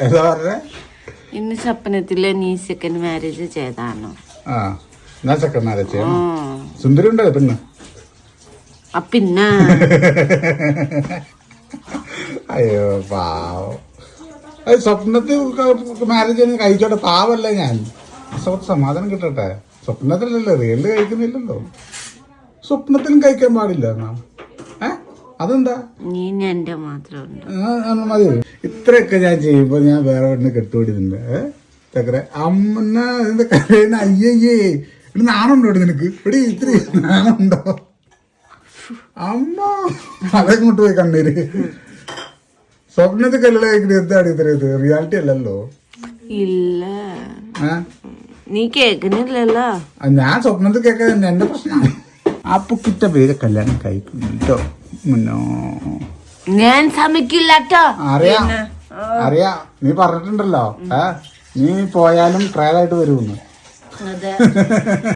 ഏതാ പറഞ്ഞേ? ഇന്ന് സ്വപ്നത്തില് നീ സെക്കൻഡ് മാരേജ് ചെയ്താണോ? ആ എന്നാ സെക്കൻഡ് മാരേജ് ചെയ്യണം. സുന്ദരി ഉണ്ടോ പെണ്ണ്? പിന്നെ അയ്യോ പാവം. അത് സ്വപ്നത്തിൽ മാരേജ് ചെയ്യുന്ന കഴിച്ചോട്ടെ, പാവല്ലേ ഞാൻ. സമാധാനം കിട്ടട്ടെ. സ്വപ്നത്തിലല്ലേ, റിയലിൽ കഴിക്കുന്നില്ലല്ലോ. സ്വപ്നത്തിലും കഴിക്കാൻ പാടില്ല എന്നാ. അതെന്താ? നീ എന്റെ മാത്രമുണ്ട്. മതി. ഇത്രയൊക്കെ ഞാൻ ചെയ്യുമ്പോ ഞാൻ വേറെ പെണ്ണ് കെട്ടുപിടിക്കുന്നുണ്ട്. ചക്കര അമ്മ എന്താ കരയുന്ന? അയ്യയ്യേ, ഇവിടെ നാണുണ്ടോ നിനക്ക്? ഇവിടെ ഇത്ര നാണുണ്ടോ? അമ്മ അതങ്ങോട്ട് പോയി കണ്ണീര്. സ്വപ്നത്തിൽ കല്യാണം കഴിക്കുന്നത് എന്താണ് ഇത്രയത്? റിയാലിറ്റി അല്ലല്ലോ. ഇല്ല, നീ കേൾക്കുന്നില്ലല്ലോ. ഞാൻ സ്വപ്നത്തിൽ കേൾക്കാൻ എന്റെ പ്രശ്നമാണ്. അപ്പുക്കിട്ട പേര് കല്യാണം കഴിക്കുന്നുണ്ടോ? ഞാൻ സമ്മതിക്കില്ലാട്ടോ. അറിയാ നീ പറഞ്ഞിട്ടുണ്ടല്ലോ, നീ പോയാലും ട്രയലായിട്ട് വരുമെന്ന്. അതെ.